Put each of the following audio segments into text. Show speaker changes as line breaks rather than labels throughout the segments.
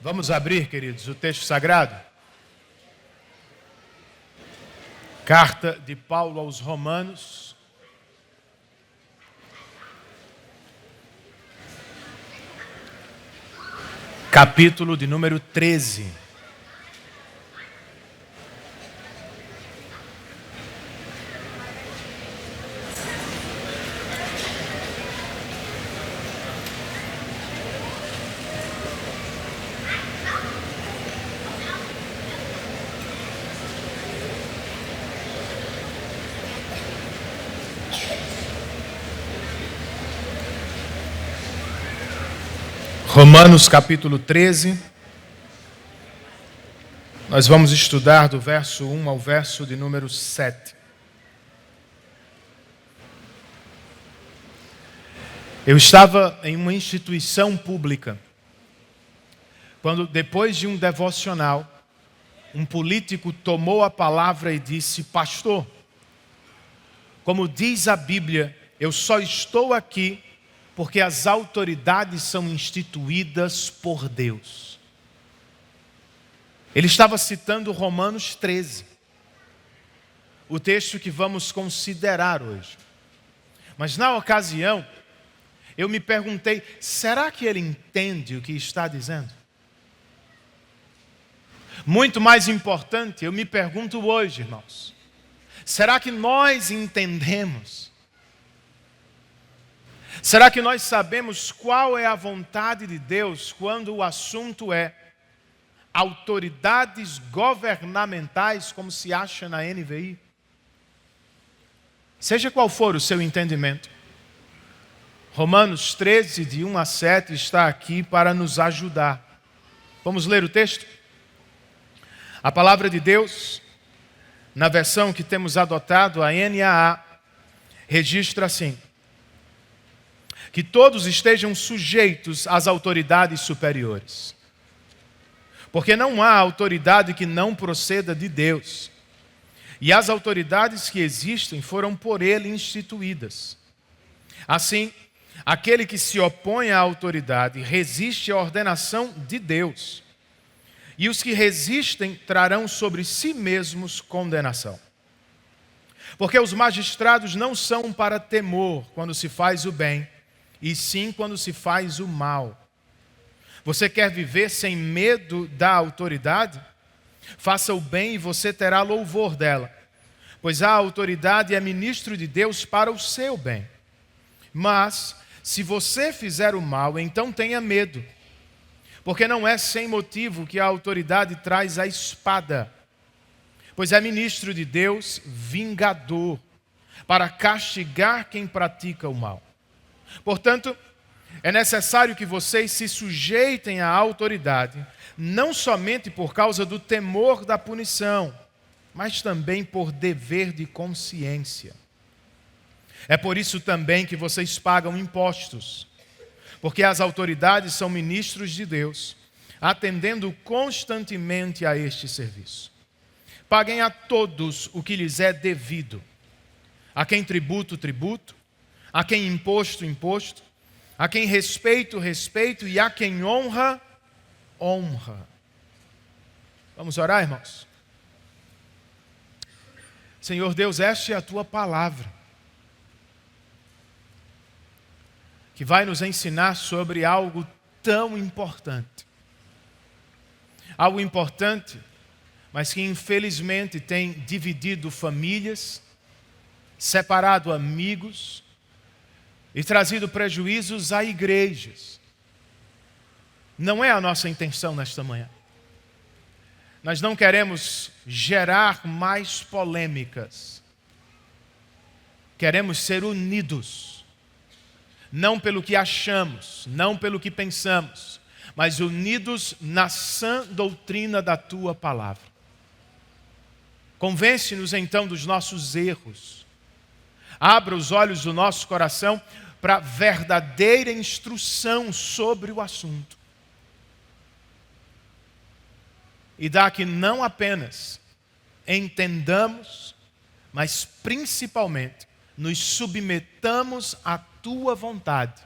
Vamos abrir, queridos, o texto sagrado. Carta de Paulo aos Romanos. Capítulo de número 13. Romanos capítulo 13, nós vamos estudar do verso 1 ao verso de número 7. Eu estava em uma instituição pública, quando depois de um devocional, um político tomou a palavra e disse: pastor, como diz a Bíblia, eu só estou aqui porque as autoridades são instituídas por Deus. Ele estava citando Romanos 13, o texto que vamos considerar hoje. Mas na ocasião, eu me perguntei, será que ele entende o que está dizendo? Muito mais importante, eu me pergunto hoje, irmãos, será que nós entendemos? Será que nós sabemos qual é a vontade de Deus quando o assunto é autoridades governamentais, como se acha na NVI? Seja qual for o seu entendimento, Romanos 13, de 1 a 7, está aqui para nos ajudar. Vamos ler o texto? A palavra de Deus, na versão que temos adotado, a NAA, registra assim: que todos estejam sujeitos às autoridades superiores. Porque não há autoridade que não proceda de Deus. E as autoridades que existem foram por Ele instituídas. Assim, aquele que se opõe à autoridade resiste à ordenação de Deus. E os que resistem trarão sobre si mesmos condenação. Porque os magistrados não são para temor quando se faz o bem, e sim quando se faz o mal. Você quer viver sem medo da autoridade? Faça o bem e você terá louvor dela, pois a autoridade é ministro de Deus para o seu bem. Mas, se você fizer o mal, então tenha medo, porque não é sem motivo que a autoridade traz a espada, pois é ministro de Deus, vingador, para castigar quem pratica o mal. Portanto, é necessário que vocês se sujeitem à autoridade, não somente por causa do temor da punição, mas também por dever de consciência. É por isso também que vocês pagam impostos, porque as autoridades são ministros de Deus, atendendo constantemente a este serviço. Paguem a todos o que lhes é devido. A quem tributo, tributo. A quem imposto, imposto. A quem respeito, respeito. E a quem honra, honra. Vamos orar, irmãos? Senhor Deus, esta é a Tua palavra, que vai nos ensinar sobre algo tão importante. Algo importante, mas que infelizmente tem dividido famílias, separado amigos e trazido prejuízos a igrejas. Não é a nossa intenção nesta manhã. Nós não queremos gerar mais polêmicas. Queremos ser unidos. Não pelo que achamos, não pelo que pensamos, mas unidos na sã doutrina da Tua palavra. Convence-nos então dos nossos erros. Abra os olhos do nosso coração para verdadeira instrução sobre o assunto. E dá que não apenas entendamos, mas principalmente nos submetamos à Tua vontade.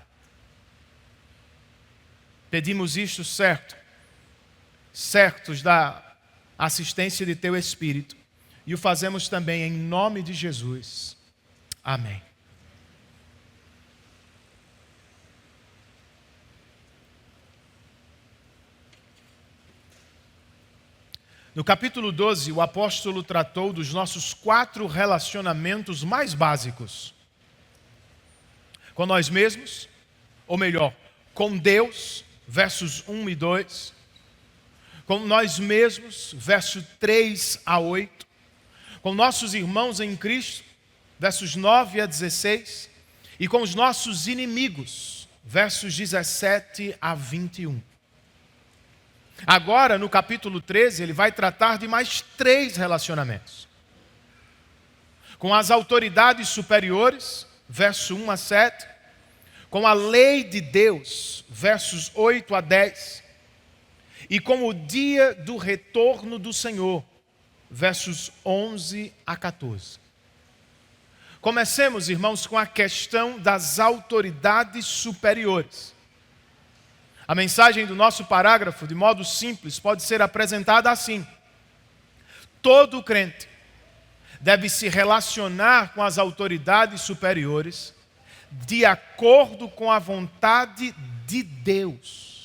Pedimos isto, certo, certos da assistência de Teu Espírito. E o fazemos também em nome de Jesus. Amém. No capítulo 12, o apóstolo tratou dos nossos 4 relacionamentos mais básicos. Com nós mesmos, ou melhor, com Deus, versos 1 e 2. Com nós mesmos, versos 3 a 8. Com nossos irmãos em Cristo, versos 9 a 16. E com os nossos inimigos, versos 17 a 21. Agora, no capítulo 13, ele vai tratar de mais 3 relacionamentos. Com as autoridades superiores, verso 1 a 7. Com a lei de Deus, versos 8 a 10. E com o dia do retorno do Senhor, versos 11 a 14. Comecemos, irmãos, com a questão das autoridades superiores. A mensagem do nosso parágrafo, de modo simples, pode ser apresentada assim: todo crente deve se relacionar com as autoridades superiores de acordo com a vontade de Deus.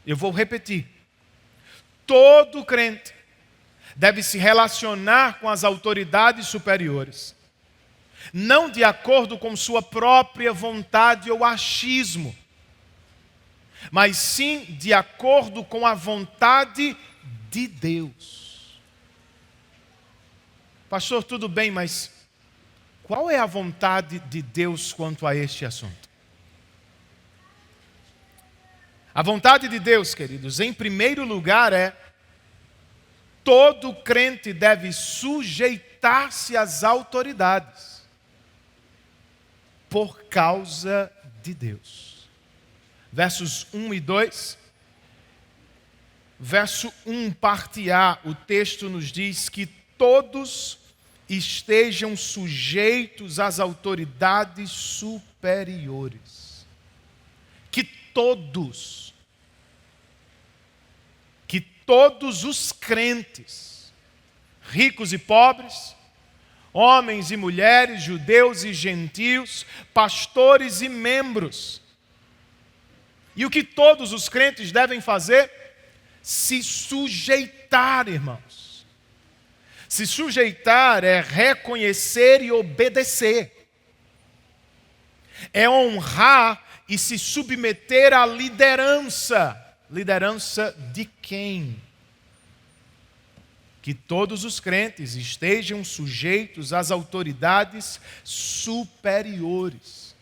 Eu vou repetir. Todo crente deve se relacionar com as autoridades superiores, não de acordo com sua própria vontade ou achismo, mas sim de acordo com a vontade de Deus. Pastor, tudo bem, mas qual é a vontade de Deus quanto a este assunto? A vontade de Deus, queridos, em primeiro lugar todo crente deve sujeitar-se às autoridades por causa de Deus. Versos 1 e 2. Verso 1, parte A, o texto nos diz que todos estejam sujeitos às autoridades superiores. Que todos os crentes, ricos e pobres, homens e mulheres, judeus e gentios, pastores e membros. E o que todos os crentes devem fazer? Se sujeitar, irmãos. Se sujeitar é reconhecer e obedecer. É honrar e se submeter à liderança. Liderança de quem? Que todos os crentes estejam sujeitos às autoridades superiores,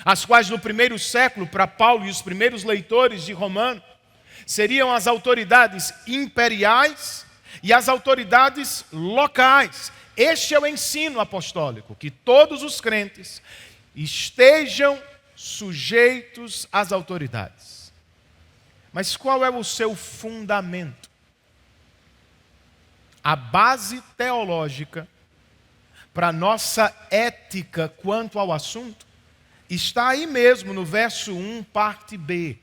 as quais no primeiro século, para Paulo e os primeiros leitores de Romanos, seriam as autoridades imperiais e as autoridades locais. Este é o ensino apostólico, que todos os crentes estejam sujeitos às autoridades. Mas qual é o seu fundamento? A base teológica para a nossa ética quanto ao assunto está aí mesmo no verso 1, parte B.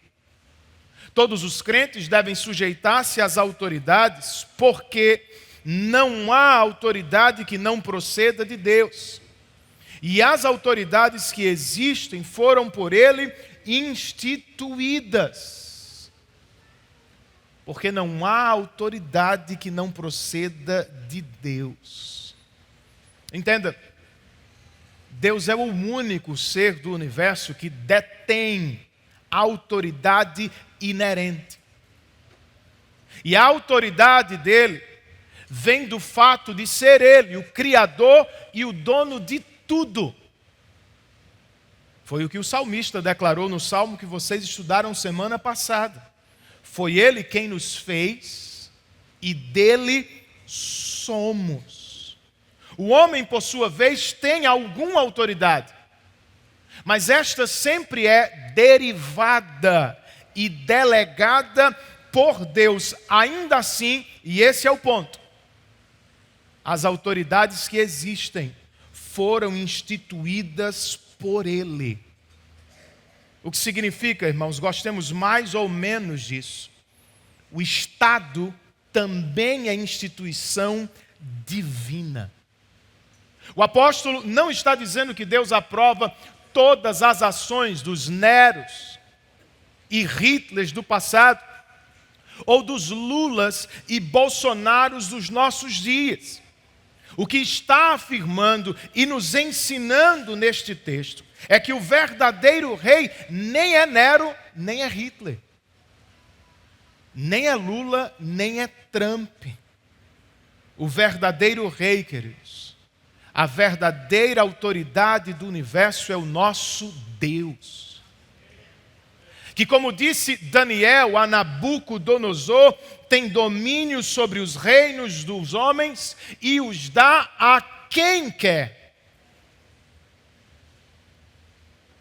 Todos os crentes devem sujeitar-se às autoridades, porque não há autoridade que não proceda de Deus. E as autoridades que existem foram por Ele instituídas. Porque não há autoridade que não proceda de Deus. Entenda, Deus é o único ser do universo que detém autoridade inerente. E a autoridade dele vem do fato de ser ele o Criador e o dono de tudo. Foi o que o salmista declarou no salmo que vocês estudaram semana passada. Foi ele quem nos fez e dele somos. O homem, por sua vez, tem alguma autoridade, mas esta sempre é derivada e delegada por Deus. Ainda assim, e esse é o ponto, as autoridades que existem foram instituídas por Ele. O que significa, irmãos, gostemos mais ou menos disso, o Estado também é instituição divina. O apóstolo não está dizendo que Deus aprova todas as ações dos Neros e Hitlers do passado, ou dos Lulas e Bolsonaros dos nossos dias. O que está afirmando e nos ensinando neste texto é que o verdadeiro rei nem é Nero, nem é Hitler. Nem é Lula, nem é Trump. O verdadeiro rei, queridos, a verdadeira autoridade do universo é o nosso Deus. Que, como disse Daniel a Nabucodonosor, tem domínio sobre os reinos dos homens e os dá a quem quer.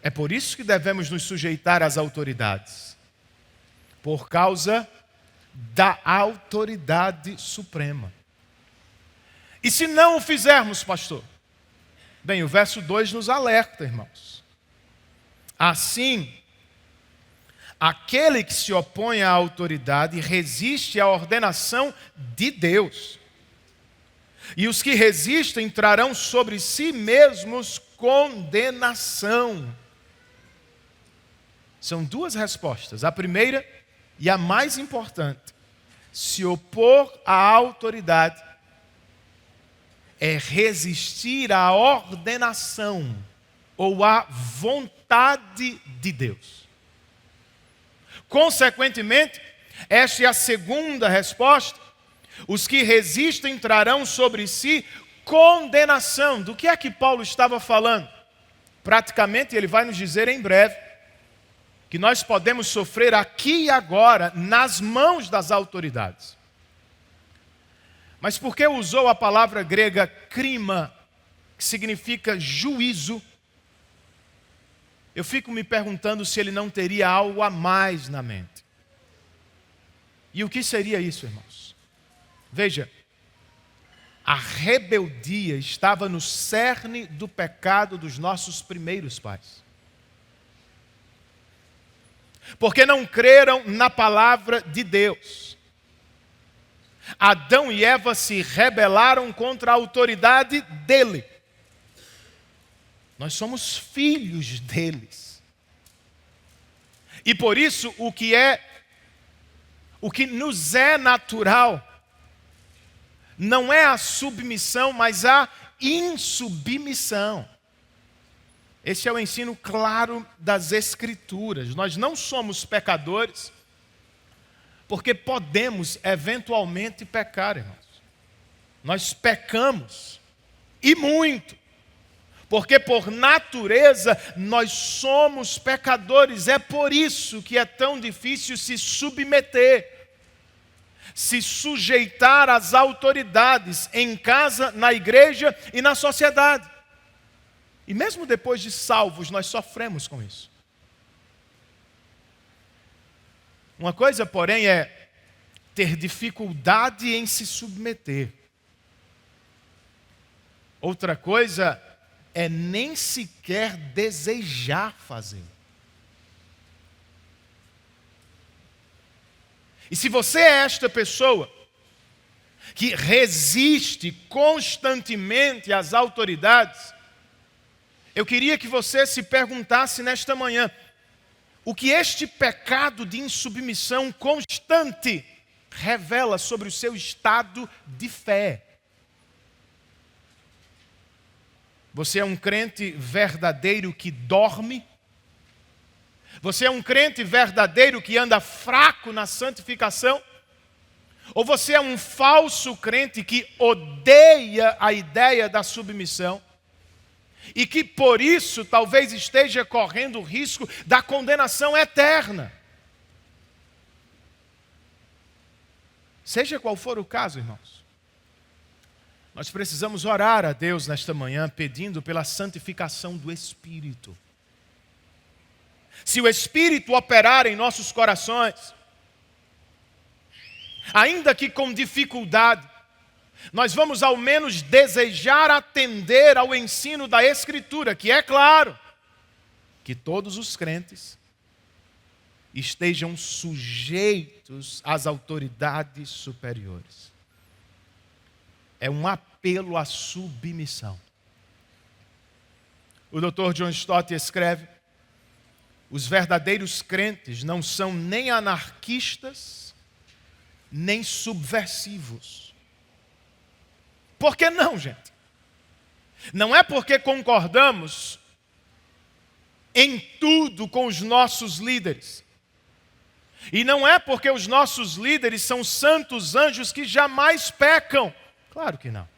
É por isso que devemos nos sujeitar às autoridades. Por causa da autoridade suprema. E se não o fizermos, pastor? Bem, o verso 2 nos alerta, irmãos. Assim, aquele que se opõe à autoridade resiste à ordenação de Deus. E os que resistem trarão sobre si mesmos condenação. São duas respostas. A primeira e a mais importante: se opor à autoridade é resistir à ordenação ou à vontade de Deus. Consequentemente, esta é a segunda resposta: os que resistem trarão sobre si condenação. Do que é que Paulo estava falando? Praticamente, ele vai nos dizer em breve que nós podemos sofrer aqui e agora nas mãos das autoridades. Mas por que usou a palavra grega krima, que significa juízo? Eu fico me perguntando se ele não teria algo a mais na mente. E o que seria isso, irmãos? Veja, a rebeldia estava no cerne do pecado dos nossos primeiros pais. Porque não creram na palavra de Deus. Adão e Eva se rebelaram contra a autoridade dele. Nós somos filhos deles. E por isso o que nos é natural não é a submissão, mas a insubmissão. Esse é o ensino claro das Escrituras. Nós não somos pecadores porque podemos eventualmente pecar, irmãos. Nós pecamos, e muito, porque por natureza nós somos pecadores. É por isso que é tão difícil se submeter, se sujeitar às autoridades em casa, na igreja e na sociedade. E mesmo depois de salvos, nós sofremos com isso. Uma coisa, porém, é ter dificuldade em se submeter. Outra coisa é nem sequer desejar fazer. E se você é esta pessoa que resiste constantemente às autoridades, eu queria que você se perguntasse nesta manhã: o que este pecado de insubmissão constante revela sobre o seu estado de fé? Você é um crente verdadeiro que dorme? Você é um crente verdadeiro que anda fraco na santificação? Ou você é um falso crente que odeia a ideia da submissão e que por isso talvez esteja correndo o risco da condenação eterna? Seja qual for o caso, irmãos, nós precisamos orar a Deus nesta manhã pedindo pela santificação do Espírito. Se o Espírito operar em nossos corações, ainda que com dificuldade, nós vamos ao menos desejar atender ao ensino da Escritura, que é claro que todos os crentes estejam sujeitos às autoridades superiores. É um apelo à submissão. O Dr. John Stott escreve: os verdadeiros crentes não são nem anarquistas, nem subversivos. Por que não, gente? Não é porque concordamos em tudo com os nossos líderes. E não é porque os nossos líderes são santos anjos que jamais pecam. Claro que não.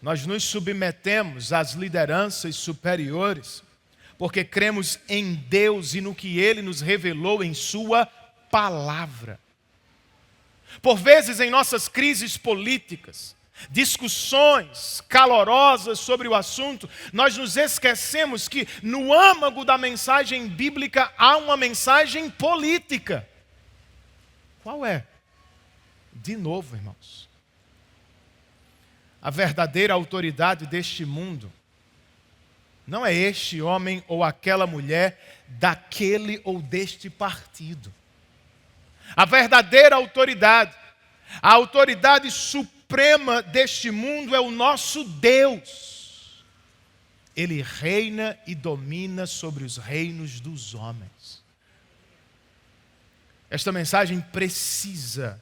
Nós nos submetemos às lideranças superiores porque cremos em Deus e no que Ele nos revelou em Sua palavra. Por vezes, em nossas crises políticas, discussões calorosas sobre o assunto, nós nos esquecemos que no âmago da mensagem bíblica há uma mensagem política. Qual é? De novo, irmãos, a verdadeira autoridade deste mundo não é este homem ou aquela mulher daquele ou deste partido. A verdadeira autoridade, a autoridade suprema deste mundo é o nosso Deus. Ele reina e domina sobre os reinos dos homens. Esta mensagem precisa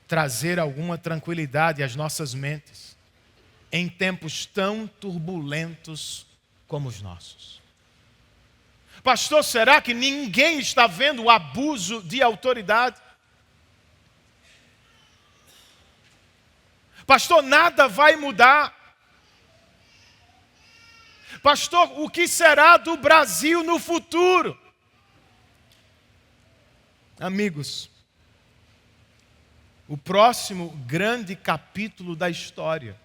trazer alguma tranquilidade às nossas mentes em tempos tão turbulentos como os nossos. Pastor, será que ninguém está vendo o abuso de autoridade? Pastor, nada vai mudar. Pastor, o que será do Brasil no futuro? Amigos, o próximo grande capítulo da história,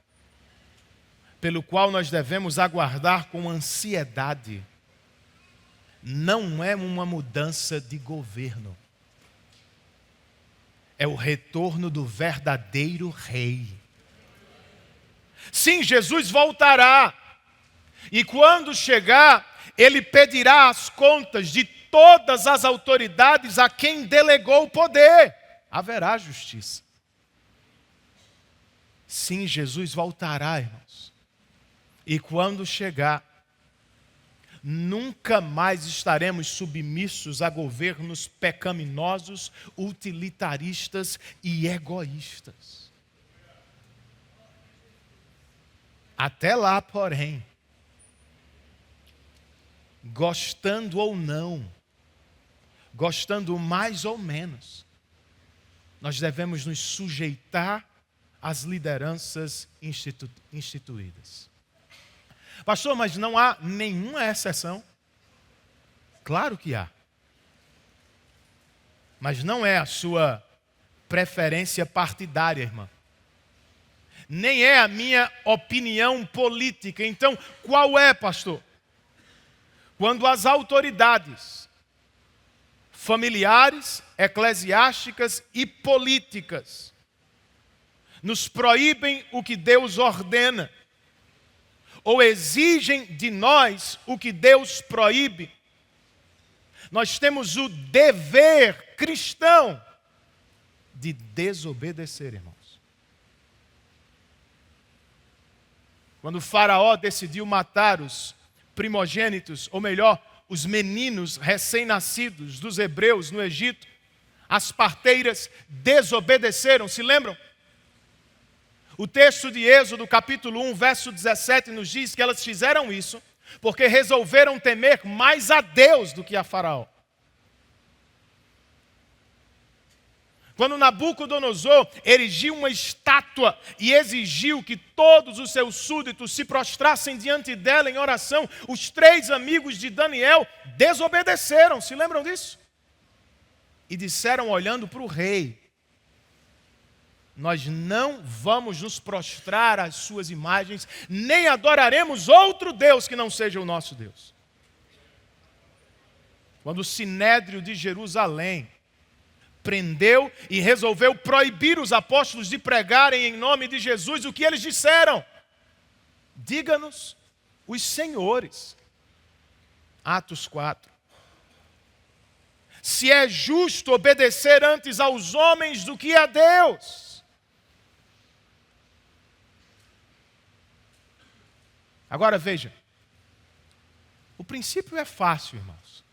pelo qual nós devemos aguardar com ansiedade, não é uma mudança de governo. É o retorno do verdadeiro rei. Sim, Jesus voltará. E quando chegar, Ele pedirá as contas de todas as autoridades a quem delegou o poder. Haverá justiça. Sim, Jesus voltará, irmãos. E quando chegar, nunca mais estaremos submissos a governos pecaminosos, utilitaristas e egoístas. Até lá, porém, gostando ou não, gostando mais ou menos, nós devemos nos sujeitar às lideranças instituídas. Pastor, mas não há nenhuma exceção? Claro que há. Mas não é a sua preferência partidária, irmã. Nem é a minha opinião política. Então, qual é, pastor? Quando as autoridades familiares, eclesiásticas e políticas nos proíbem o que Deus ordena, ou exigem de nós o que Deus proíbe, nós temos o dever cristão de desobedecer, irmãos. Quando o faraó decidiu matar os primogênitos, ou melhor, os meninos recém-nascidos dos hebreus no Egito, as parteiras desobedeceram, se lembram? O texto de Êxodo, capítulo 1, verso 17, nos diz que elas fizeram isso porque resolveram temer mais a Deus do que a Faraó. Quando Nabucodonosor erigiu uma estátua e exigiu que todos os seus súditos se prostrassem diante dela em oração, os 3 amigos de Daniel desobedeceram, se lembram disso? E disseram, olhando para o rei: nós não vamos nos prostrar às suas imagens, nem adoraremos outro Deus que não seja o nosso Deus. Quando o Sinédrio de Jerusalém prendeu e resolveu proibir os apóstolos de pregarem em nome de Jesus, o que eles disseram? Diga-nos os senhores, Atos 4. Se é justo obedecer antes aos homens do que a Deus. Agora veja, o princípio é fácil, irmãos.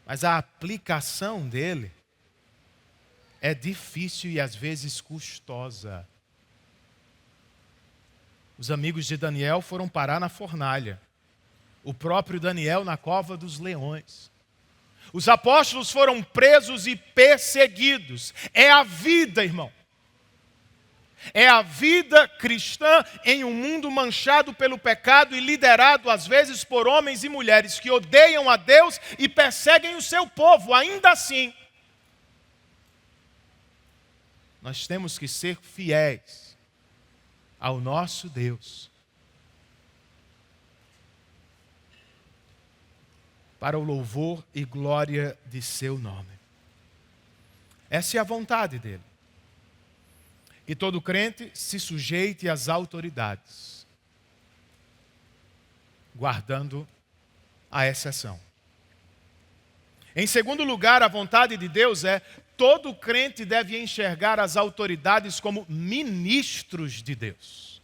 Mas a aplicação dele é difícil e às vezes custosa. Os amigos de Daniel foram parar na fornalha. O próprio Daniel na cova dos leões. Os apóstolos foram presos e perseguidos. É a vida, irmão. É a vida cristã em um mundo manchado pelo pecado e liderado às vezes por homens e mulheres que odeiam a Deus e perseguem o seu povo. Ainda assim, nós temos que ser fiéis ao nosso Deus, para o louvor e glória de seu nome. Essa é a vontade dele. Que todo crente se sujeite às autoridades, guardando a exceção. Em segundo lugar, a vontade de Deus é: todo crente deve enxergar as autoridades como ministros de Deus.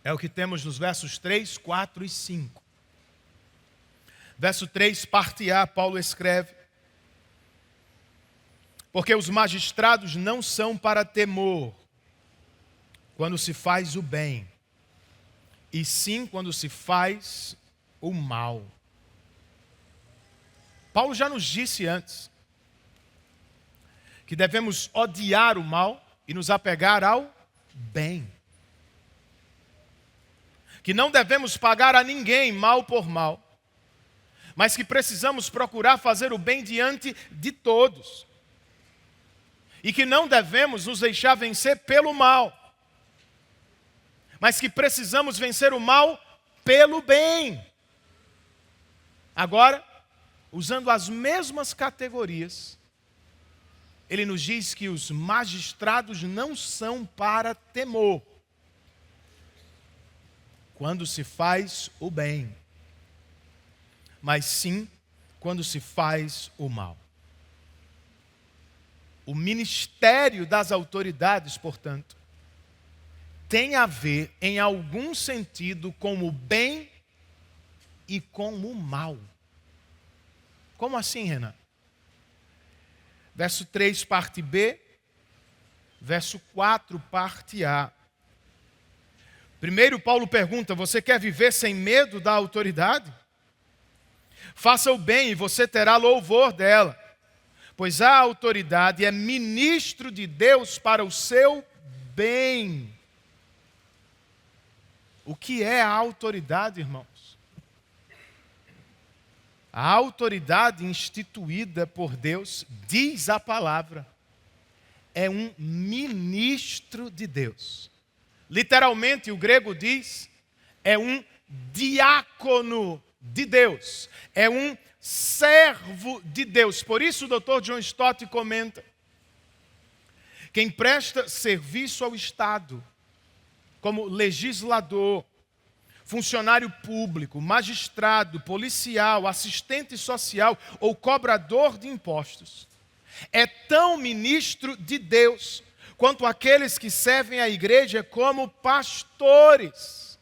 É o que temos nos versos 3, 4 e 5. Verso 3, parte A, Paulo escreve: porque os magistrados não são para temor quando se faz o bem, e sim quando se faz o mal. Paulo já nos disse antes que devemos odiar o mal e nos apegar ao bem. Que não devemos pagar a ninguém mal por mal, mas que precisamos procurar fazer o bem diante de todos. E que não devemos nos deixar vencer pelo mal, mas que precisamos vencer o mal pelo bem. Agora, usando as mesmas categorias, ele nos diz que os magistrados não são para temor quando se faz o bem, mas sim quando se faz o mal. O ministério das autoridades, portanto, tem a ver, em algum sentido, com o bem e com o mal. Como assim, Renan? Verso 3, parte B. Verso 4, parte A. Primeiro, Paulo pergunta: você quer viver sem medo da autoridade? Faça o bem e você terá louvor dela, pois a autoridade é ministro de Deus para o seu bem. O que é a autoridade, irmãos? A autoridade instituída por Deus, diz a palavra, é um ministro de Deus. Literalmente, o grego diz, é um diácono de Deus, é um servo de Deus. Por isso o Dr. John Stott comenta: quem presta serviço ao Estado, como legislador, funcionário público, magistrado, policial, assistente social ou cobrador de impostos, é tão ministro de Deus quanto aqueles que servem a igreja como pastores.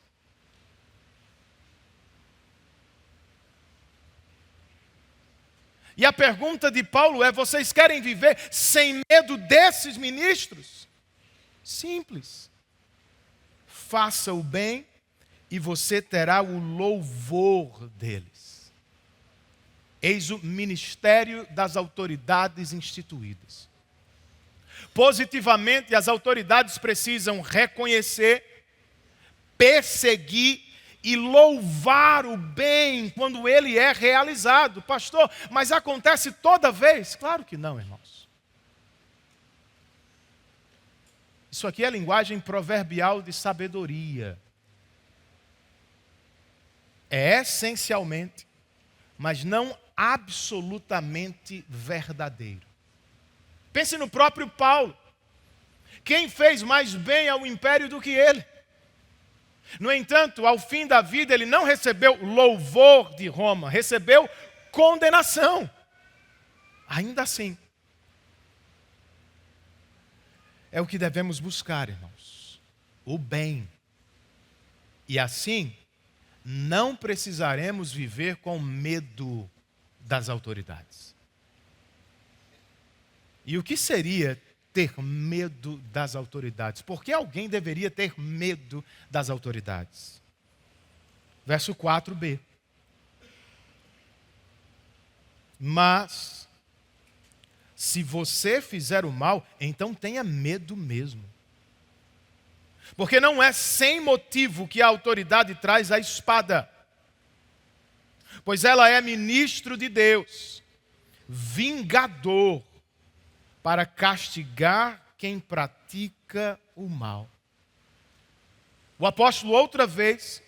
E a pergunta de Paulo é: vocês querem viver sem medo desses ministros? Simples. Faça o bem e você terá o louvor deles. Eis o ministério das autoridades instituídas. Positivamente, as autoridades precisam reconhecer, perseguir e louvar o bem quando ele é realizado. Pastor, mas acontece toda vez? Claro que não, irmãos. Isso aqui é a linguagem proverbial de sabedoria. É essencialmente, mas não absolutamente verdadeiro. Pense no próprio Paulo. Quem fez mais bem ao império do que ele? No entanto, ao fim da vida, ele não recebeu louvor de Roma, recebeu condenação. Ainda assim, é o que devemos buscar, irmãos, o bem. E assim, não precisaremos viver com medo das autoridades. E o que seria ter medo das autoridades? Por que alguém deveria ter medo das autoridades? Verso 4b. Mas, se você fizer o mal, então tenha medo mesmo. Porque não é sem motivo que a autoridade traz a espada, pois ela é ministro de Deus, vingador, para castigar quem pratica o mal. O apóstolo outra vez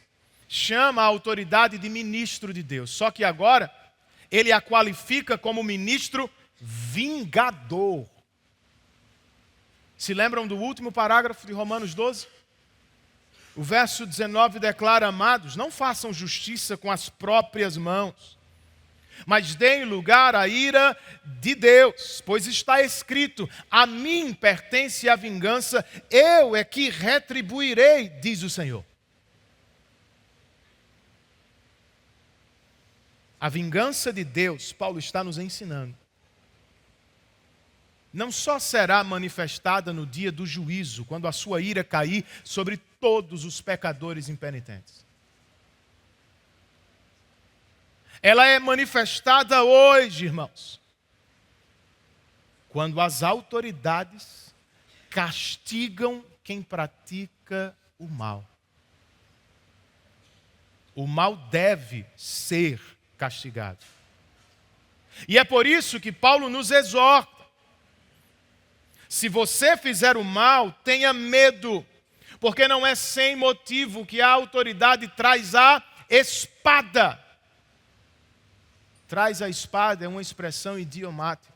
chama a autoridade de ministro de Deus, só que agora ele a qualifica como ministro vingador. Se lembram do último parágrafo de Romanos 12? O verso 19 declara: amados, não façam justiça com as próprias mãos, mas deem lugar à ira de Deus, pois está escrito: a mim pertence a vingança, eu é que retribuirei, diz o Senhor. A vingança de Deus, Paulo está nos ensinando, não só será manifestada no dia do juízo, quando a sua ira cair sobre todos os pecadores impenitentes. Ela é manifestada hoje, irmãos, quando as autoridades castigam quem pratica o mal. O mal deve ser castigado. E é por isso que Paulo nos exorta: se você fizer o mal, tenha medo, porque não é sem motivo que a autoridade traz a espada. Traz a espada é uma expressão idiomática,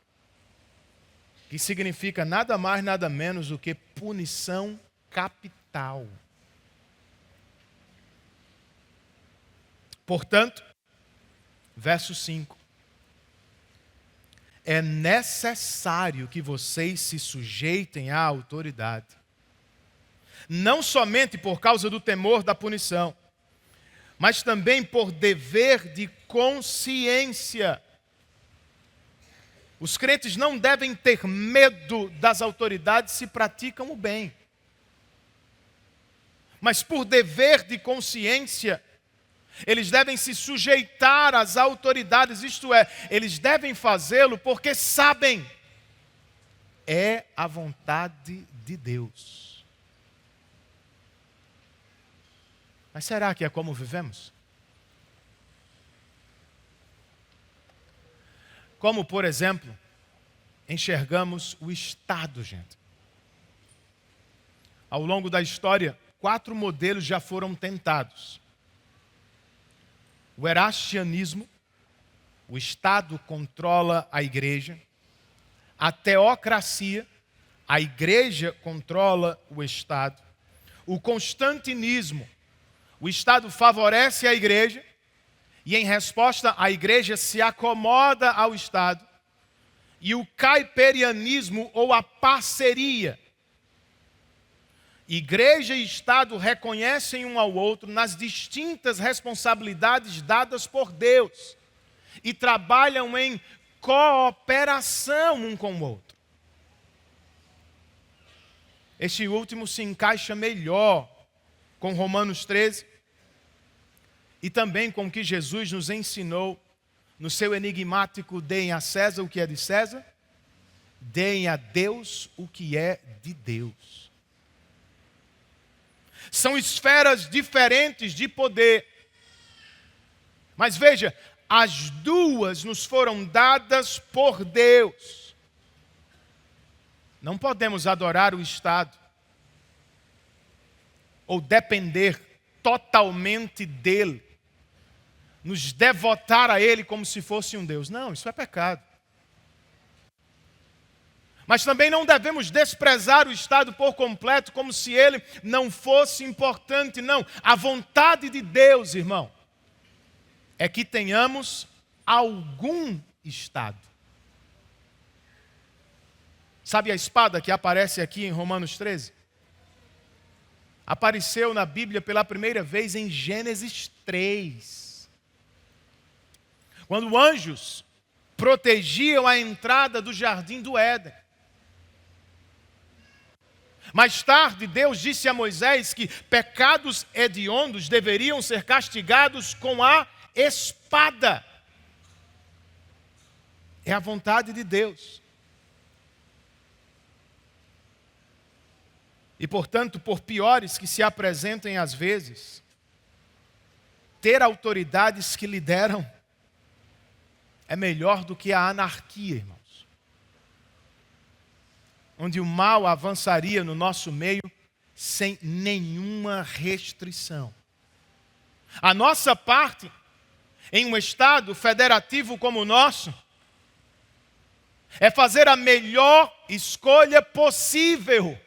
que significa nada mais, nada menos do que punição capital. Portanto, verso 5. É necessário que vocês se sujeitem à autoridade, não somente por causa do temor da punição, mas também por dever de consciência. Os crentes não devem ter medo das autoridades se praticam o bem, mas por dever de consciência, eles devem se sujeitar às autoridades, isto é, eles devem fazê-lo porque sabem, é a vontade de Deus. Mas será que é como vivemos? Como, por exemplo, enxergamos o Estado, gente? Ao longo da história, 4 modelos já foram tentados. O erastianismo, o Estado controla a igreja. A teocracia, a igreja controla o Estado. O constantinismo, o Estado favorece a igreja e, em resposta, a igreja se acomoda ao Estado. E o caiperianismo, ou a parceria. Igreja e Estado reconhecem um ao outro nas distintas responsabilidades dadas por Deus e trabalham em cooperação um com o outro. Este último se encaixa melhor com Romanos 13 e também com o que Jesus nos ensinou no seu enigmático: deem a César o que é de César, deem a Deus o que é de Deus. São esferas diferentes de poder. Mas veja, as duas nos foram dadas por Deus. Não podemos adorar o Estado ou depender totalmente dele, nos devotar a ele como se fosse um Deus. Não, isso é pecado. Mas também não devemos desprezar o Estado por completo, como se ele não fosse importante, não. A vontade de Deus, irmão, é que tenhamos algum Estado. Sabe a espada que aparece aqui em Romanos 13? Apareceu na Bíblia pela primeira vez em Gênesis 3. Quando anjos protegiam a entrada do jardim do Éden. Mais tarde, Deus disse a Moisés que pecados hediondos deveriam ser castigados com a espada. É a vontade de Deus. E, portanto, por piores que se apresentem às vezes, ter autoridades que lideram é melhor do que a anarquia, irmãos. Onde o mal avançaria no nosso meio sem nenhuma restrição. A nossa parte, em um Estado federativo como o nosso, é fazer a melhor escolha possível.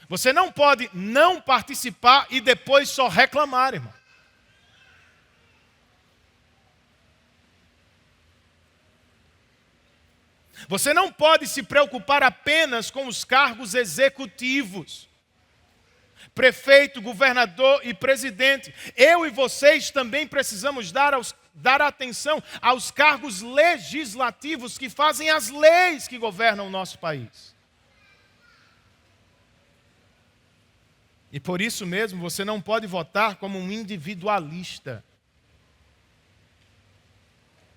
Você não pode não participar e depois só reclamar, irmão. Você não pode se preocupar apenas com os cargos executivos. Prefeito, governador e presidente. Eu e vocês também precisamos dar atenção aos cargos legislativos que fazem as leis que governam o nosso país. E por isso mesmo você não pode votar como um individualista,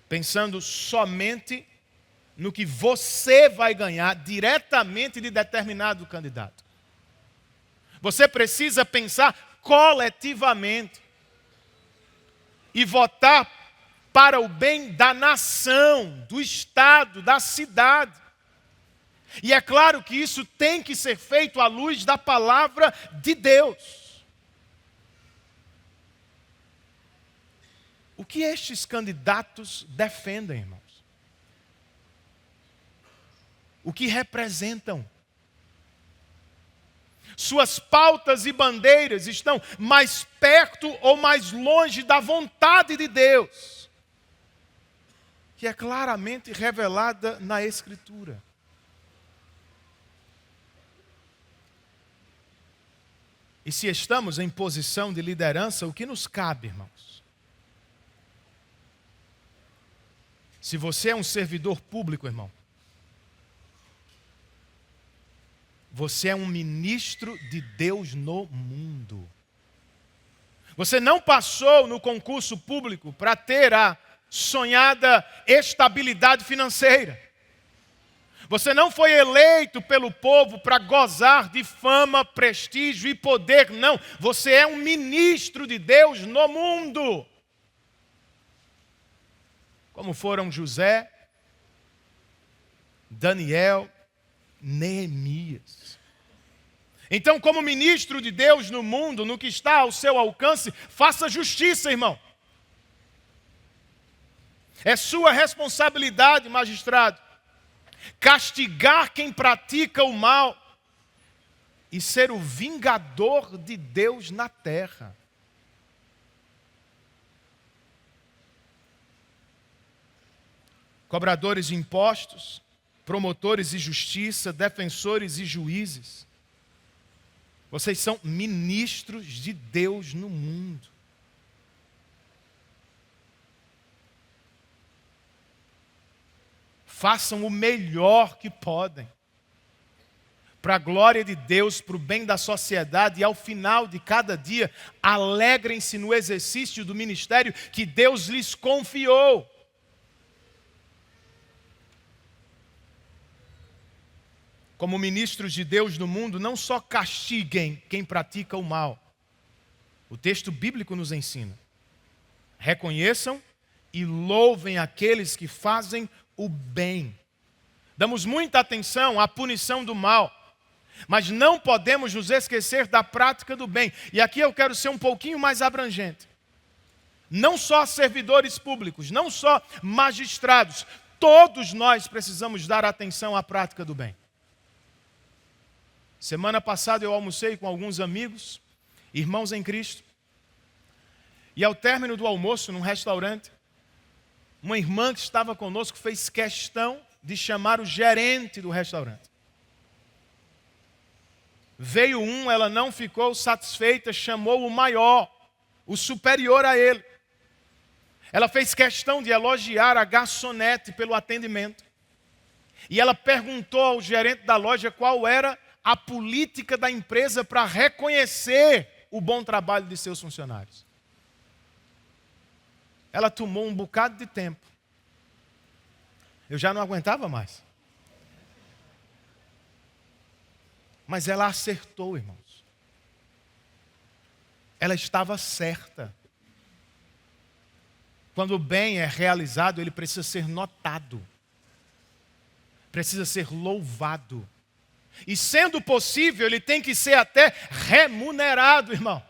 pensando somente no que você vai ganhar diretamente de determinado candidato. Você precisa pensar coletivamente e votar para o bem da nação, do Estado, da cidade. E é claro que isso tem que ser feito à luz da palavra de Deus. O que estes candidatos defendem, irmãos? O que representam? Suas pautas e bandeiras estão mais perto ou mais longe da vontade de Deus, que é claramente revelada na Escritura. E se estamos em posição de liderança, o que nos cabe, irmãos? Se você é um servidor público, irmão, você é um ministro de Deus no mundo. Você não passou no concurso público para ter a sonhada estabilidade financeira. Você não foi eleito pelo povo para gozar de fama, prestígio e poder, não. Você é um ministro de Deus no mundo. Como foram José, Daniel, Neemias. Então, como ministro de Deus no mundo, no que está ao seu alcance, faça justiça, irmão. É sua responsabilidade, magistrado, castigar quem pratica o mal e ser o vingador de Deus na terra. Cobradores de impostos, promotores de justiça, defensores e juízes. Vocês são ministros de Deus no mundo. Façam o melhor que podem, para a glória de Deus, para o bem da sociedade, e ao final de cada dia, alegrem-se no exercício do ministério que Deus lhes confiou. Como ministros de Deus no mundo, não só castiguem quem pratica o mal. O texto bíblico nos ensina. Reconheçam e louvem aqueles que fazem o bem. Damos muita atenção à punição do mal, mas não podemos nos esquecer da prática do bem. E aqui eu quero ser um pouquinho mais abrangente. Não só servidores públicos, não só magistrados, todos nós precisamos dar atenção à prática do bem. Semana passada eu almocei com alguns amigos, irmãos em Cristo, e ao término do almoço, num restaurante, uma irmã que estava conosco fez questão de chamar o gerente do restaurante. Veio ela não ficou satisfeita, chamou o maior, o superior a ele. Ela fez questão de elogiar a garçonete pelo atendimento. E ela perguntou ao gerente da loja qual era a política da empresa para reconhecer o bom trabalho de seus funcionários. Ela tomou um bocado de tempo. Eu já não aguentava mais. Mas ela acertou, irmãos. Ela estava certa. Quando o bem é realizado, ele precisa ser notado. Precisa ser louvado. E sendo possível, ele tem que ser até remunerado, irmão.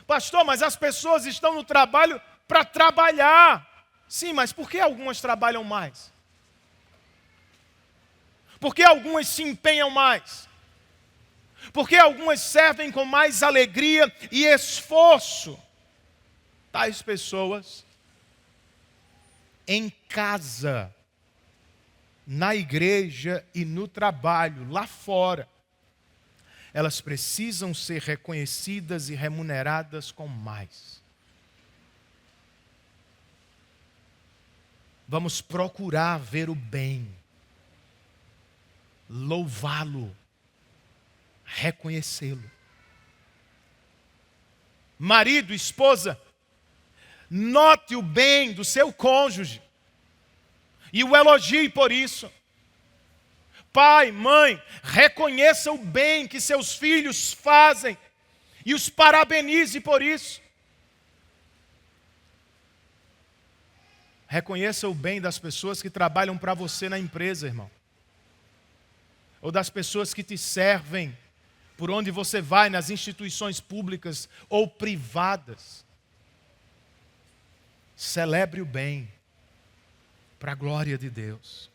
Pastor, mas as pessoas estão no trabalho para trabalhar. Sim, mas por que algumas trabalham mais? Por que algumas se empenham mais? Por que algumas servem com mais alegria e esforço? Tais pessoas, em casa, na igreja e no trabalho, lá fora, elas precisam ser reconhecidas e remuneradas com mais. Vamos procurar ver o bem, louvá-lo, reconhecê-lo. Marido, esposa, note o bem do seu cônjuge e o elogie por isso. Pai, mãe, reconheça o bem que seus filhos fazem e os parabenize por isso. Reconheça o bem das pessoas que trabalham para você na empresa, irmão. Ou das pessoas que te servem por onde você vai, nas instituições públicas ou privadas. Celebre o bem, para a glória de Deus.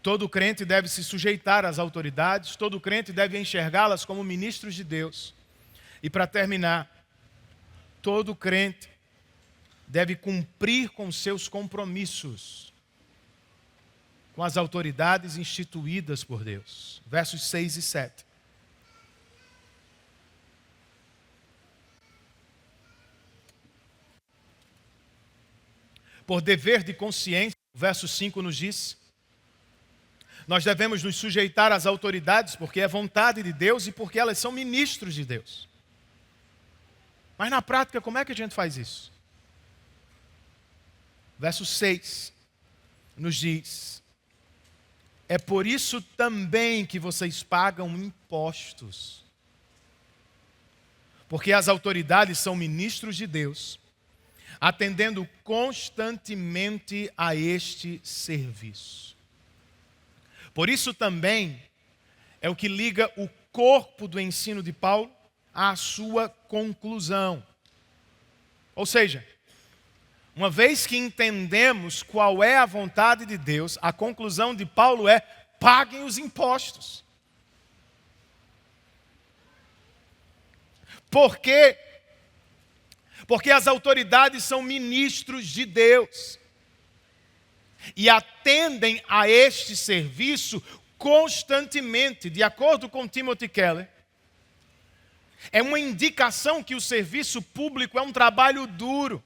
Todo crente deve se sujeitar às autoridades, todo crente deve enxergá-las como ministros de Deus. E para terminar, todo crente deve cumprir com seus compromissos com as autoridades instituídas por Deus. Versos 6 e 7. Por dever de consciência, o verso 5 nos diz, nós devemos nos sujeitar às autoridades porque é vontade de Deus e porque elas são ministros de Deus. Mas na prática, como é que a gente faz isso? Verso 6 nos diz, é por isso também que vocês pagam impostos. Porque as autoridades são ministros de Deus, atendendo constantemente a este serviço. Por isso também é o que liga o corpo do ensino de Paulo à sua conclusão. Ou seja, uma vez que entendemos qual é a vontade de Deus, a conclusão de Paulo é: paguem os impostos. Por quê? Porque as autoridades são ministros de Deus e atendem a este serviço constantemente. De acordo com Timothy Keller, é uma indicação que o serviço público é um trabalho duro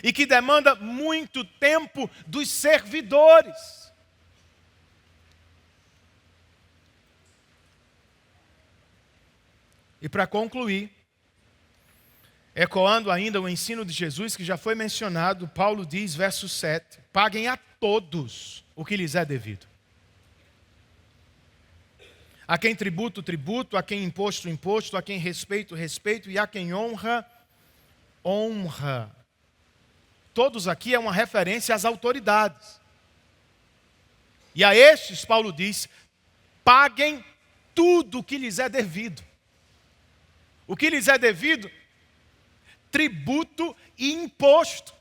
e que demanda muito tempo dos servidores. E para concluir, ecoando ainda o ensino de Jesus que já foi mencionado, Paulo diz, verso 7, paguem a todos o que lhes é devido. A quem tributo, tributo, a quem imposto, imposto, a quem respeito, respeito, e a quem honra, honra. Todos aqui é uma referência às autoridades. E a estes, Paulo diz, paguem tudo o que lhes é devido. O que lhes é devido? Tributo e imposto.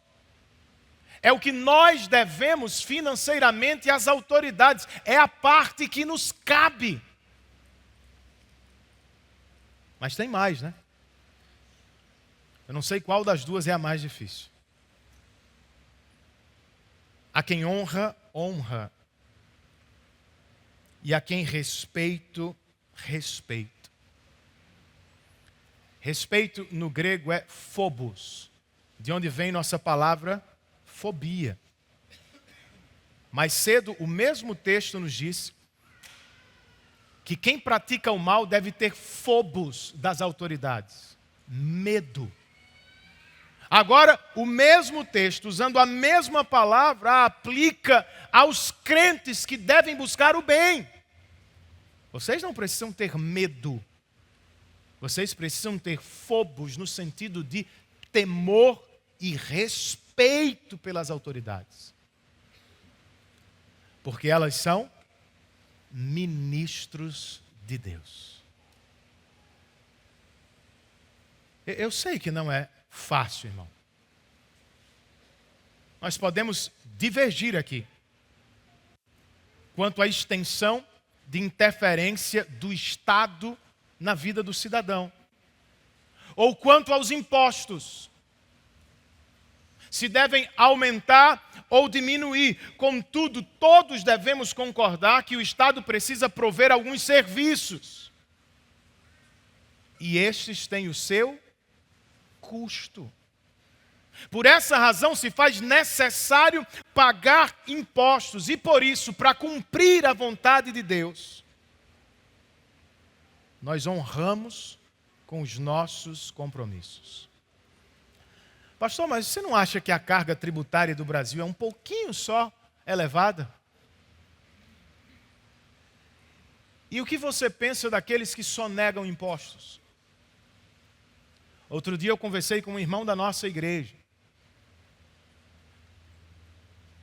é o que nós devemos financeiramente às autoridades. É a parte que nos cabe. Mas tem mais, né? Eu não sei qual das duas é a mais difícil. A quem honra, honra. E a quem respeito, respeito. Respeito no grego é phobos, de onde vem nossa palavra fobia. Mais cedo, o mesmo texto nos diz que quem pratica o mal deve ter phobos das autoridades, medo. Agora, o mesmo texto, usando a mesma palavra, aplica aos crentes que devem buscar o bem. Vocês não precisam ter medo. Vocês precisam ter phobos no sentido de temor e respeito pelas autoridades. Porque elas são ministros de Deus. Eu sei que não é fácil, irmão. Nós podemos divergir aqui quanto à extensão de interferência do Estado na vida do cidadão. Ou quanto aos impostos. Se devem aumentar ou diminuir. Contudo, todos devemos concordar que o Estado precisa prover alguns serviços. E estes têm o seu custo. Por essa razão se faz necessário pagar impostos. E por isso, para cumprir a vontade de Deus, nós honramos com os nossos compromissos. Pastor, mas você não acha que a carga tributária do Brasil é um pouquinho só elevada? E o que você pensa daqueles que só negam impostos? Outro dia eu conversei com um irmão da nossa igreja,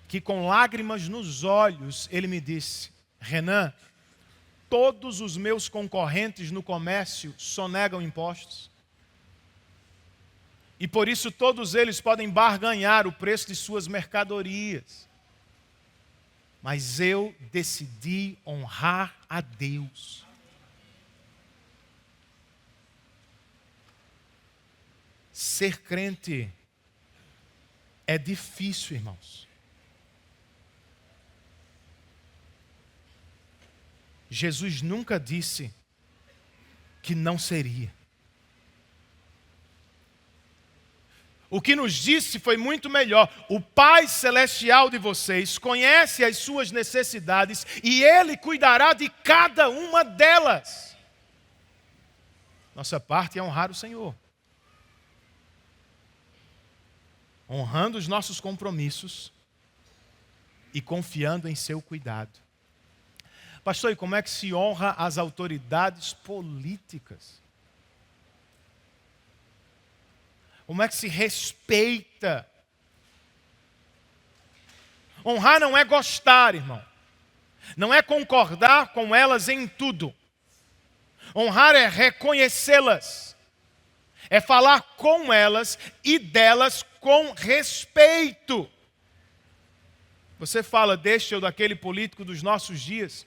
que com lágrimas nos olhos, ele me disse: Renan, todos os meus concorrentes no comércio sonegam impostos. E por isso todos eles podem barganhar o preço de suas mercadorias. Mas eu decidi honrar a Deus. Ser crente é difícil, irmãos. Jesus nunca disse que não seria. O que nos disse foi muito melhor. O Pai Celestial de vocês conhece as suas necessidades e Ele cuidará de cada uma delas. Nossa parte é honrar o Senhor. Honrando os nossos compromissos e confiando em seu cuidado. Pastor, e como é que se honra as autoridades políticas? Como é que se respeita? Honrar não é gostar, irmão. Não é concordar com elas em tudo. Honrar é reconhecê-las. É falar com elas e delas com respeito. Você fala deste ou daquele político dos nossos dias,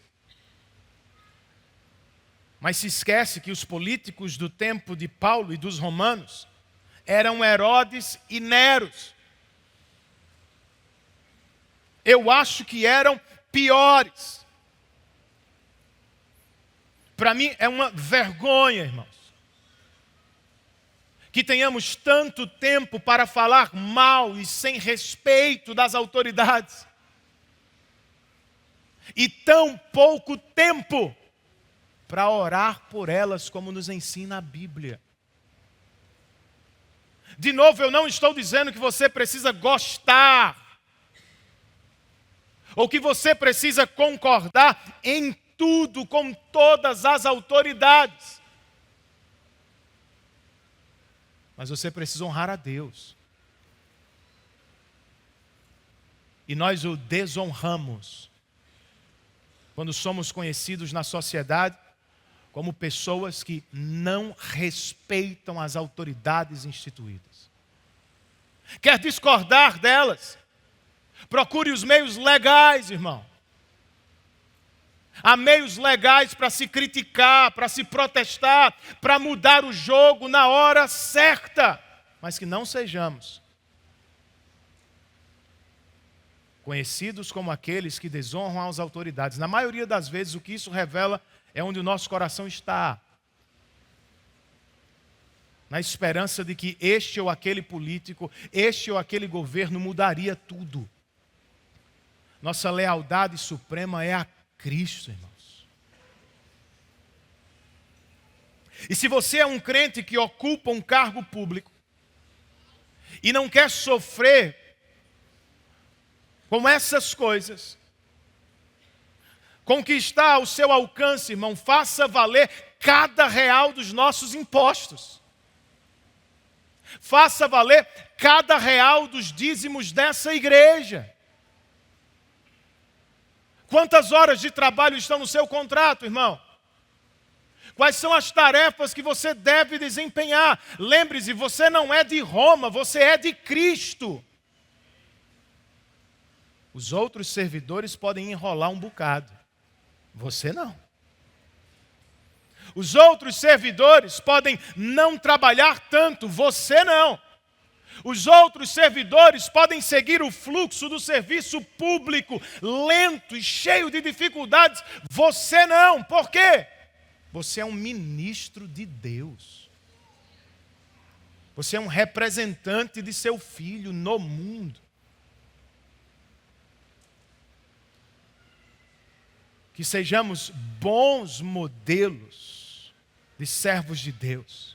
mas se esquece que os políticos do tempo de Paulo e dos romanos eram Herodes e Neros. Eu acho que eram piores. Para mim é uma vergonha, irmãos, que tenhamos tanto tempo para falar mal e sem respeito das autoridades. E tão pouco tempo para orar por elas, como nos ensina a Bíblia. De novo, eu não estou dizendo que você precisa gostar, ou que você precisa concordar em tudo com todas as autoridades. Mas você precisa honrar a Deus. E nós o desonramos quando somos conhecidos na sociedade como pessoas que não respeitam as autoridades instituídas. Quer discordar delas? Procure os meios legais, irmão. Há meios legais para se criticar, para se protestar, para mudar o jogo na hora certa. Mas que não sejamos conhecidos como aqueles que desonram as autoridades. Na maioria das vezes, o que isso revela é onde o nosso coração está. Na esperança de que este ou aquele político, este ou aquele governo mudaria tudo. Nossa lealdade suprema é a Cristo, irmãos. E se você é um crente que ocupa um cargo público e não quer sofrer com essas coisas, com o que está ao seu alcance, irmão, faça valer cada real dos nossos impostos. Faça valer cada real dos dízimos dessa igreja. Quantas horas de trabalho estão no seu contrato, irmão? Quais são as tarefas que você deve desempenhar? Lembre-se, você não é de Roma, você é de Cristo. Os outros servidores podem enrolar um bocado, você não. Os outros servidores podem não trabalhar tanto, você não. Os outros servidores podem seguir o fluxo do serviço público lento e cheio de dificuldades, você não. Por quê? Você é um ministro de Deus. Você é um representante de seu filho no mundo. Que sejamos bons modelos de servos de Deus.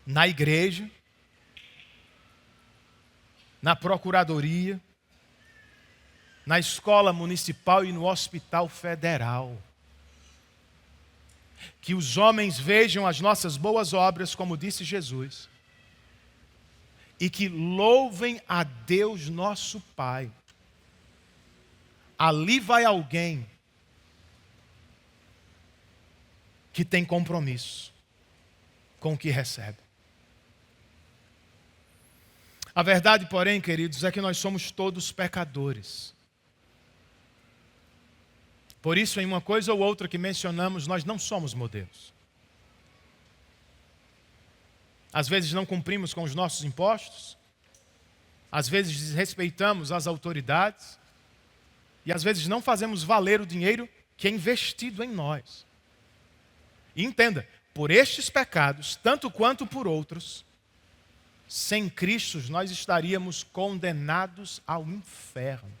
Na igreja, na procuradoria, na escola municipal e no hospital federal. Que os homens vejam as nossas boas obras, como disse Jesus, e que louvem a Deus nosso Pai. Ali vai alguém que tem compromisso com o que recebe. A verdade, porém, queridos, é que nós somos todos pecadores. Por isso, em uma coisa ou outra que mencionamos, nós não somos modelos. Às vezes não cumprimos com os nossos impostos, às vezes desrespeitamos as autoridades, e às vezes não fazemos valer o dinheiro que é investido em nós. E entenda, por estes pecados, tanto quanto por outros, sem Cristo nós estaríamos condenados ao inferno.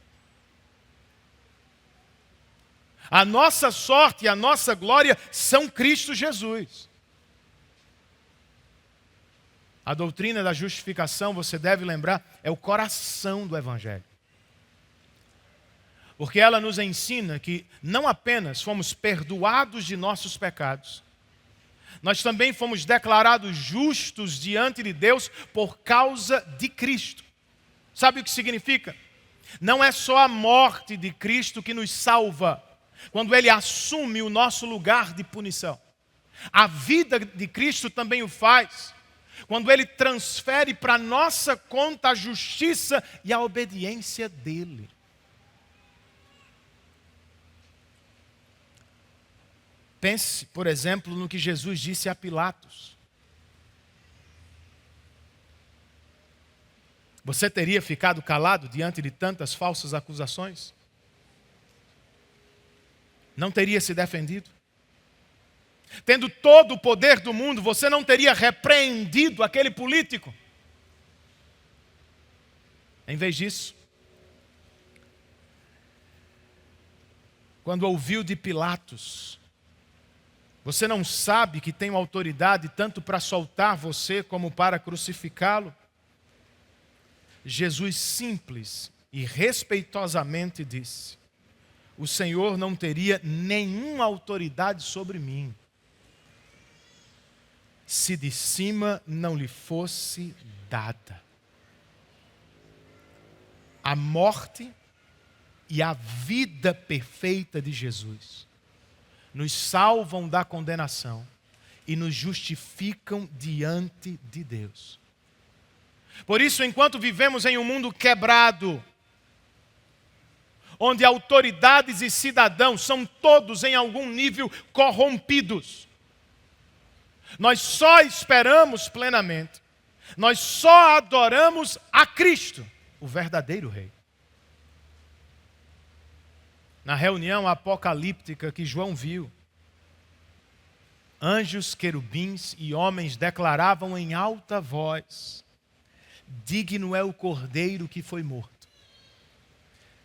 A nossa sorte e a nossa glória são Cristo Jesus. A doutrina da justificação, você deve lembrar, é o coração do Evangelho. Porque ela nos ensina que não apenas fomos perdoados de nossos pecados, nós também fomos declarados justos diante de Deus por causa de Cristo. Sabe o que significa? Não é só a morte de Cristo que nos salva, quando Ele assume o nosso lugar de punição. A vida de Cristo também o faz, quando Ele transfere para nossa conta a justiça e a obediência dEle. Pense, por exemplo, no que Jesus disse a Pilatos. Você teria ficado calado diante de tantas falsas acusações? Não teria se defendido? Tendo todo o poder do mundo, você não teria repreendido aquele político? Em vez disso, quando ouviu de Pilatos, você não sabe que tem autoridade tanto para soltar você como para crucificá-lo? Jesus simples e respeitosamente disse: o Senhor não teria nenhuma autoridade sobre mim, se de cima não lhe fosse dada. A morte e a vida perfeita de Jesus nos salvam da condenação e nos justificam diante de Deus. Por isso, enquanto vivemos em um mundo quebrado, onde autoridades e cidadãos são todos em algum nível corrompidos, nós só esperamos plenamente, nós só adoramos a Cristo, o verdadeiro Rei. Na reunião apocalíptica que João viu, anjos, querubins e homens declaravam em alta voz: digno é o Cordeiro que foi morto,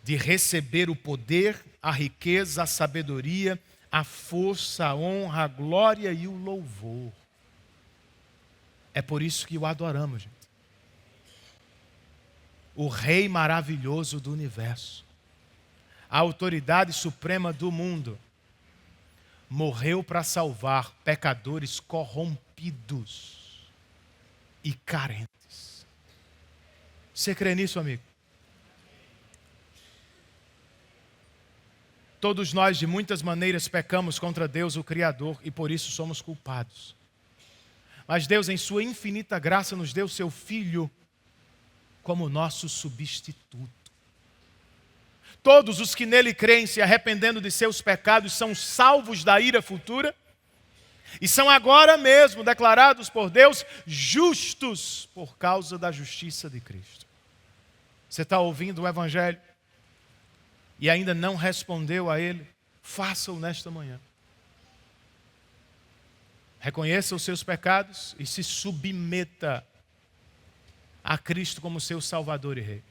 de receber o poder, a riqueza, a sabedoria, a força, a honra, a glória e o louvor. É por isso que o adoramos, gente. O Rei maravilhoso do universo, a autoridade suprema do mundo, morreu para salvar pecadores corrompidos e carentes. Você crê nisso, amigo? Todos nós, de muitas maneiras, pecamos contra Deus, o Criador, e por isso somos culpados. Mas Deus, em sua infinita graça, nos deu seu Filho como nosso substituto. Todos os que nele creem, se arrependendo de seus pecados, são salvos da ira futura e são agora mesmo declarados por Deus justos por causa da justiça de Cristo. Você está ouvindo o Evangelho e ainda não respondeu a ele? Faça-o nesta manhã. Reconheça os seus pecados e se submeta a Cristo como seu Salvador e Rei.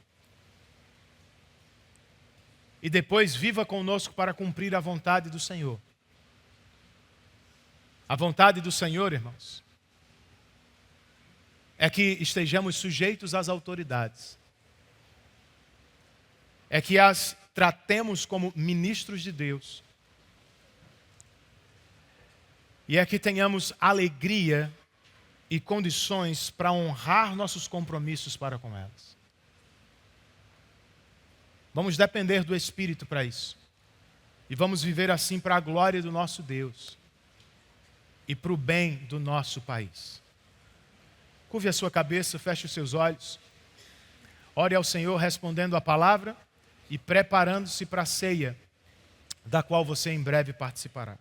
E depois viva conosco para cumprir a vontade do Senhor. A vontade do Senhor, irmãos, é que estejamos sujeitos às autoridades. É que as tratemos como ministros de Deus. E é que tenhamos alegria e condições para honrar nossos compromissos para com elas. Vamos depender do Espírito para isso. E vamos viver assim para a glória do nosso Deus e para o bem do nosso país. Curve a sua cabeça, feche os seus olhos. Ore ao Senhor respondendo a palavra e preparando-se para a ceia, da qual você em breve participará.